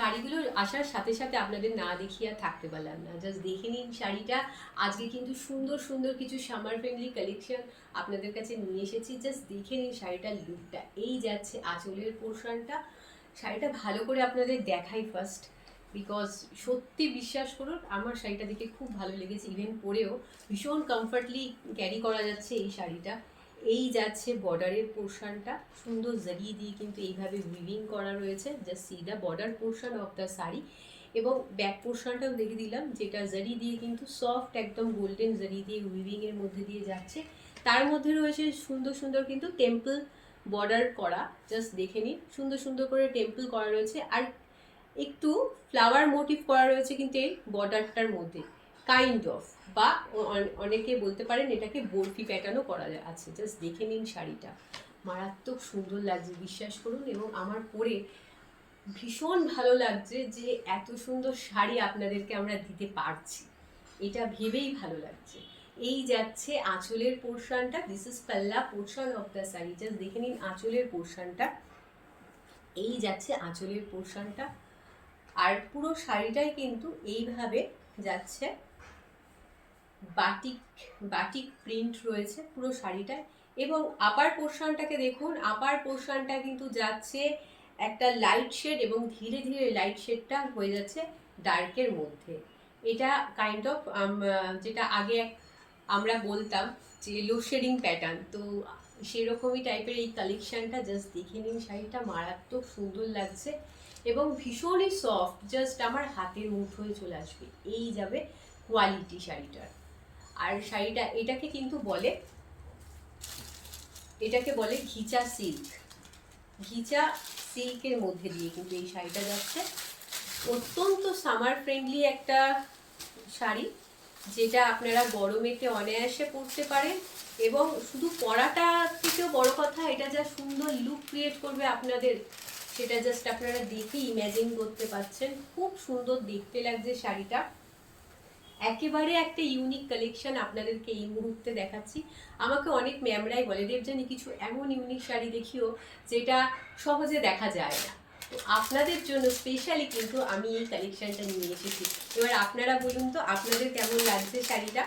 শাড়িগুলো আসার সাথে সাথে আপনাদের না দেখিয়ে আর থাকতে পারলাম না, জাস্ট দেখে নিন শাড়িটা। আজকে কিন্তু সুন্দর সুন্দর কিছু সামার ফ্রেন্ডলি কালেকশন আপনাদের কাছে নিয়ে এসেছি, জাস্ট দেখে নিন শাড়িটার লুকটা। এই যাচ্ছে আঁচলের পোর্শনটা। শাড়িটা ভালো করে আপনাদের দেখাই ফার্স্ট, বিকজ সত্যি বিশ্বাস করুন আমার শাড়িটা দেখে খুব ভালো লেগেছে, ইভেন পরেও ভীষণ কমফর্টলি ক্যারি করা যাচ্ছে এই শাড়িটা। এই যাচ্ছে বর্ডারের পোর্শনটা, সুন্দর জারি দিয়ে কিন্তু এইভাবে উইভিং করা রয়েছে, just see the border portion of the sari. এবং ব্যাক পোর্শনটাও দেখে দিলাম, যেটা জারি দিয়ে কিন্তু সফট একদম গোল্ডেন জারি দিয়ে উইভিংয়ের মধ্যে দিয়ে যাচ্ছে। তার মধ্যে রয়েছে সুন্দর সুন্দর কিন্তু টেম্পল বর্ডার করা, জাস্ট দেখে নিন সুন্দর সুন্দর করে টেম্পল করা রয়েছে, আর একটু ফ্লাওয়ার মোটিভ করা রয়েছে কিন্তু এই বর্ডারটার মধ্যে কাইন্ড অফ, বা অনেকে বলতে পারেন এটাকে বরফি প্যাটার্নও করা আছে। জাস্ট দেখে নিন শাড়িটা, মারাত্মক সুন্দর লাগছে বিশ্বাস করুন, এবং আমার পরে ভীষণ ভালো লাগছে যে এত সুন্দর শাড়ি আপনাদেরকে আমরা দিতে পারছি, এটা ভেবেই ভালো লাগছে। এই যাচ্ছে আঁচলের পোর্শনটা, দিস ইজ পাল্লা portion of the sari, just দেখে নিন আঁচলের পোর্শনটা। এই যাচ্ছে আঁচলের পোর্শনটা, আর পুরো শাড়িটাই কিন্তু এইভাবে যাচ্ছে, বাটিক বাটিক প্রিন্ট রয়েছে পুরো শাড়িটায়। এবং আপার পোর্শনটাকে দেখুন, আপার পোর্শনটা কিন্তু যাচ্ছে একটা লাইট শেড, এবং ধীরে ধীরে লাইট শেডটা হয়ে যাচ্ছে ডার্কের মধ্যে। এটা কাইন্ড অফ যেটা আগে আমরা বলতাম যে লো শেডিং প্যাটার্ন, তো সেরকমই টাইপের এই কালেকশানটা। জাস্ট দেখে নিন শাড়িটা, মারাত্মক সুন্দর লাগছে এবং ভীষণই সফট, জাস্ট আমার হাতের মুঠোয় চলে আসবে এই যাবে কোয়ালিটি শাড়িটার। আর শাড়িটা এটাকে কিন্তু বলে, এটাকে বলে ঘিচা সিল্ক, ঘিচা সিল্কের মধ্যে দিয়ে কিন্তু এই শাড়িটা যাচ্ছে। অত্যন্ত সামার ফ্রেন্ডলি একটা শাড়ি, যেটা আপনারা গরমেতে অনায়াসে পরতে পারেন, এবং শুধু পরাটা থেকেও বড় কথা, এটা যা সুন্দর লুক ক্রিয়েট করবে আপনাদের, সেটা জাস্ট আপনারা দেখে ইম্যাজিন করতে পারছেন। খুব সুন্দর দেখতে লাগছে শাড়িটা, একেবারে একটা ইউনিক কালেকশন আপনাদেরকে এই মুহূর্তে দেখাচ্ছি। আমাকে অনেক ম্যামরাই বলে, দেবযানী কিছু এমন ইউনিক শাড়ি দেখিও যেটা সহজে দেখা যায় না, তো আপনাদের জন্য স্পেশালি কিন্তু আমি এই কালেকশনটা নিয়ে এসেছি। এবার আপনারা বলুন তো আপনাদের কেমন লাগছে শাড়িটা।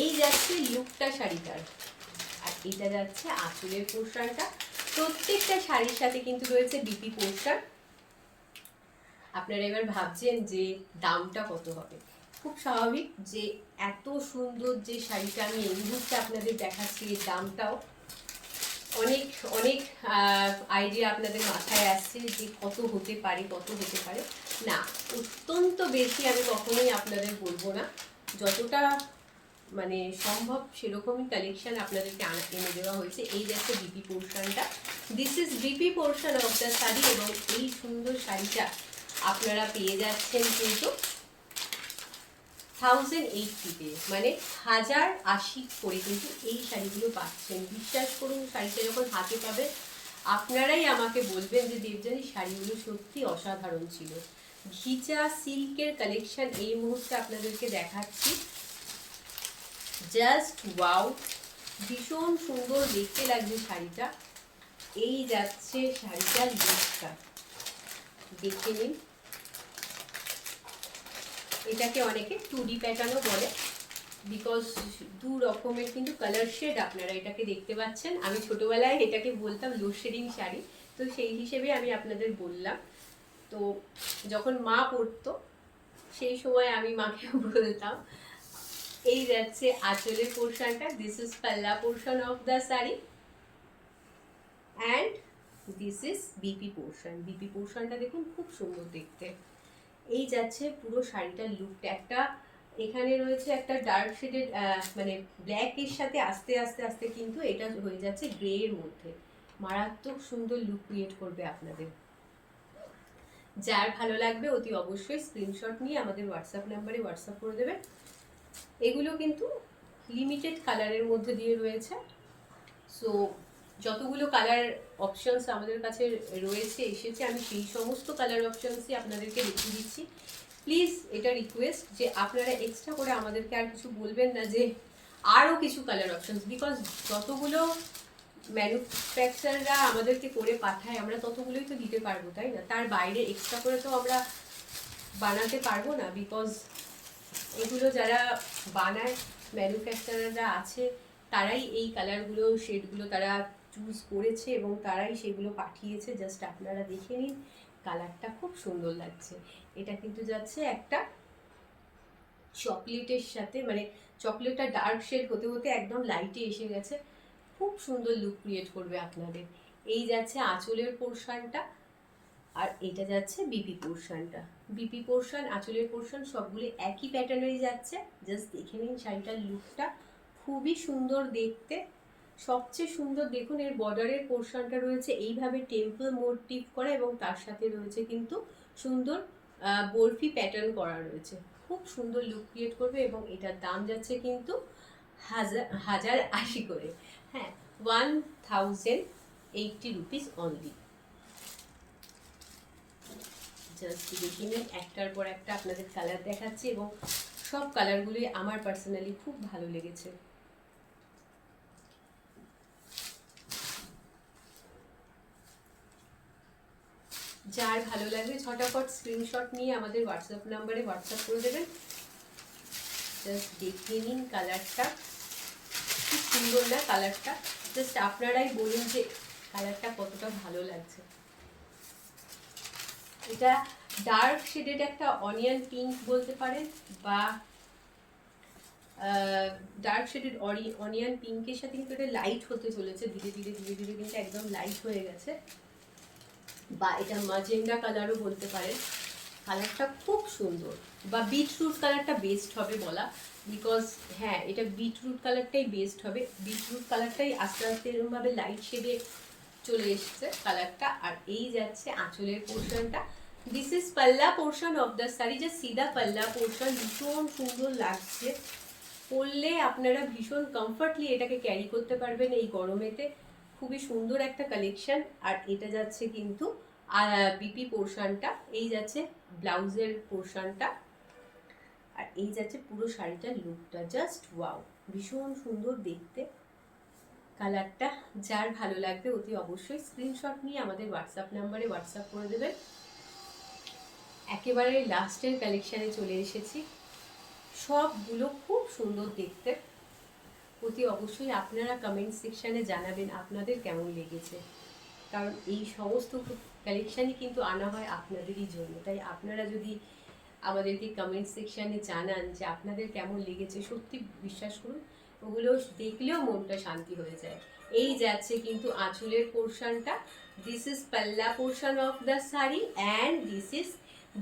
এই যাচ্ছে লুকটা শাড়িটার, আর এটা যাচ্ছে আঁচলের পোর্শনটা। প্রত্যেকটা শাড়ির সাথে কিন্তু রয়েছে বিপি পোর্শন। আপনারা এবার ভাবছেন যে দামটা কত হবে, খুব স্বাভাবিক যে এত সুন্দর যে শাড়িটা আমি এই মুহূর্তে আপনাদের দেখাচ্ছি, এর দামটাও অনেক অনেক আইডিয়া আপনাদের মাথায় আসছে যে কত হতে পারে, কত হতে পারে। না, অত্যন্ত বেশি আমি কখনোই আপনাদের বলবো না, যতটা মানে সম্ভব সেরকমই কালেকশন আপনাদেরকে এনে দেওয়া হয়েছে। এই যাচ্ছে বিপি পোর্শনটা, this is BP portion of the sari, এবং এই সুন্দর শাড়িটা আপনারা পেয়ে যাচ্ছেন কিন্তু 1080 মানে 1080 করে কিন্তু এই শাড়িগুলো পাচ্ছেন। বিশ্বাস করুন শাড়িটা যখন হাতে পাবে আপনারাই আমাকে বলবেন যে দেবযানী শাড়িগুলো সত্যি অসাধারণ ছিল। ঘিচা সিল্কের কালেকশন এই মুহূর্তে আপনাদেরকে দেখাচ্ছি, জাস্ট ওয়াও, ভীষণ সুন্দর দেখতে লাগছে শাড়িটা। এই যাচ্ছে শাড়িটার লুকটা, দেখে নিন। এটাকে অনেকে 2D প্যাটার্নও বলে, বিকজ দু রকমের কিন্তু কালার শেড আপনারা এটাকে দেখতে পাচ্ছেন। আমি ছোটোবেলায় এটাকে বলতাম লো শেডিং শাড়ি, তো সেই হিসেবে আমি আপনাদের বললাম। তো যখন মা পরতো সেই সময় আমি মাকে বলতাম। এই যাচ্ছে আঁচলের পোর্শনটা, দিস ইজ পাল্লা portion of the sari, and this is BP portion. BP পোর্শনটা দেখুন খুব সুন্দর দেখতে। এই যাচ্ছে পুরো শাড়িটার লুকটা, একটা এখানে রয়েছে একটা ডার্ক শেডেড মানে ব্ল্যাক এর সাথে আস্তে আস্তে আস্তে কিন্তু এটা হয়ে যাচ্ছে গ্রে এর মধ্যে, মারাত্মক সুন্দর লুক ক্রিয়েট করবে আপনাদের। যার ভালো লাগবে অতি অবশ্যই স্ক্রিনশট নিয়ে আমাদের হোয়াটসঅ্যাপ নাম্বারে হোয়াটসঅ্যাপ করে দেবেন। এগুলো কিন্তু লিমিটেড কালারের মধ্যে দিয়ে রয়েছে, সো যতগুলো কালার অপশনস আমাদের কাছে রয়েছে এসেছে, আমি সেই সমস্ত কালার অপশনসই আপনাদেরকে দেখিয়ে দিচ্ছি। প্লিজ এটা রিকোয়েস্ট যে আপনারা এক্সট্রা করে আমাদেরকে আর কিছু বলবেন না যে আরও কিছু কালার অপশনস, বিকজ যতগুলো ম্যানুফ্যাকচারাররা আমাদেরকে করে পাঠায়, আমরা ততগুলোই তো দিতে পারবো, তাই না? তার বাইরে এক্সট্রা করে তো আমরা বানাতে পারবো না, বিকজ এগুলো যারা বানায় ম্যানুফ্যাকচারাররা আছে, তারাই এই কালারগুলো শেডগুলো তারা চুজ করেছে এবং তারাই সেগুলো পাঠিয়েছে। জাস্ট আপনারা দেখে নিন, কালারটা খুব সুন্দর লাগছে। এটা কিন্তু যাচ্ছে একটা চকলেটের সাথে, মানে চকলেটটা ডার্ক শেড হতে হতে একদম লাইটে এসে গেছে, খুব সুন্দর লুক ক্রিয়েট করবে আপনাদের। এই যাচ্ছে আঁচলের পোর্শনটা, আর এটা যাচ্ছে বিপি পোর্শনটা। বিপি পোর্শন, আঁচলের পোর্শন সবগুলো একই প্যাটার্নেই যাচ্ছে। জাস্ট দেখে নিন শাড়িটার লুকটা, খুবই সুন্দর দেখতে। সবচেয়ে সুন্দর দেখুন এর বর্ডারের পোর্শনটা রয়েছে এইভাবে টেম্পল মোটিভ করা, এবং তার সাথে রয়েছে কিন্তু সুন্দর বরফি প্যাটার্ন করা রয়েছে, খুব সুন্দর লুক ক্রিয়েট করবে। এবং এটার দাম যাচ্ছে কিন্তু 1080 করে, হ্যাঁ, 1080 রুপিস অনলি। জাস্ট দেখে নিন, একটার পর একটা আপনাদের কালার দেখাচ্ছি, এবং সব কালারগুলোই আমার পার্সোনালি খুব ভালো লেগেছে। যার ভালো লাগবে ঝটাফট স্ক্রিনশট নিয়ে আমাদের হোয়াটসঅ্যাপ নাম্বারে হোয়াটসঅ্যাপ করে দেবেন। জাস্ট দেখে নিন কালারটা, খুব সুন্দর না কালারটা? জাস্ট আপনারাই বলুন যে কালারটা কতটা ভালো লাগছে। এটা ডার্ক শেডেড একটা অনিয়ন পিঙ্ক বলতে পারেন, বা ডার্ক শেডেড অনিয়ন পিঙ্কের সাথে কিন্তু এটা লাইট হতে চলেছে ধীরে ধীরে ধীরে ধীরে, কিন্তু একদম লাইট হয়ে গেছে। বা এটা মাজেন্ডা কালারও বলতে পারেন। কালারটা খুব সুন্দর, বা বিটরুট কালারটা বেস্ট হবে বলা, বিকজ হ্যাঁ এটা বিটরুট কালারটাই বেস্ট হবে। বিটরুট কালারটাই আস্তে আস্তে এরকমভাবে লাইট শেডে চলে এসছে কালারটা। আর এই যাচ্ছে আঁচলের পোর্শনটা। দিস ইজ পাল্লা পোর্শন অফ দ্য শাড়ি, যা সিধা পাল্লা পোর্শন, ভীষণ সুন্দর লাগছে। পরলে আপনারা ভীষণ কমফর্টলি এটাকে ক্যারি করতে পারবেন এই গরমেতে, খুবই সুন্দর একটা কালেকশন। আর এটা যাচ্ছে কিন্তু বিপি পোর্শনটা, এই যাচ্ছে ব্লাউজের পোর্শনটা, আর এই যাচ্ছে পুরো শাড়িটার লুকটা। জাস্ট ওয়াও, ভীষণ সুন্দর দেখতে কালারটা। যার ভালো লাগবে অতি অবশ্যই স্ক্রিনশট নিয়ে আমাদের হোয়াটসঅ্যাপ নাম্বারে হোয়াটসঅ্যাপ করে দেবেন। একেবারে লাস্টের কালেকশানে চলে এসেছি, সবগুলো খুব সুন্দর দেখতে। অতি অবশ্যই আপনারা কমেন্ট সেকশানে জানাবেন আপনাদের কেমন লেগেছে, কারণ এই সমস্ত কালেকশানই কিন্তু আনা হয় আপনাদেরই জন্য। তাই আপনারা যদি আমাদেরকে কমেন্ট সেকশানে জানান যে আপনাদের কেমন লেগেছে, সত্যি বিশ্বাস করুন ওগুলো দেখলেও মনটা শান্তি হয়ে যায়। এই যাচ্ছে কিন্তু আঁচলের পোর্শনটা। দিস ইজ পাল্লা portion of the sari and this is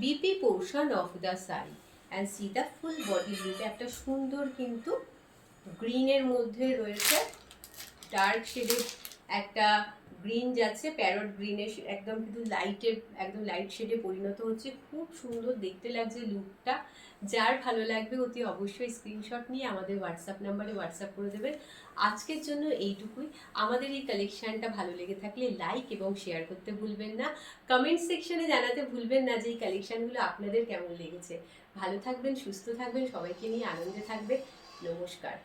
BP portion of the sari, and C the full body look. একটা সুন্দর কিন্তু গ্রিনের মধ্যে রয়েছে ডার্ক শেডের একটা গ্রিন যাচ্ছে, প্যারট গ্রিনের একদম কিন্তু লাইটের একদম লাইট শেডে পরিণত হচ্ছে, খুব সুন্দর দেখতে লাগছে লুকটা। যার ভালো লাগবে অতি অবশ্যই স্ক্রিনশট নিয়ে আমাদের হোয়াটসঅ্যাপ নাম্বারে হোয়াটসঅ্যাপ করে দেবেন। আজকের জন্য এইটুকুই। আমাদের এই কালেকশানটা ভালো লেগে থাকলে লাইক এবং শেয়ার করতে ভুলবেন না, কমেন্ট সেকশনে জানাতে ভুলবেন না যে এই কালেকশানগুলো আপনাদের কেমন লেগেছে। ভালো থাকবেন, সুস্থ থাকবেন, সবাইকে নিয়ে আনন্দে থাকবে। নমস্কার।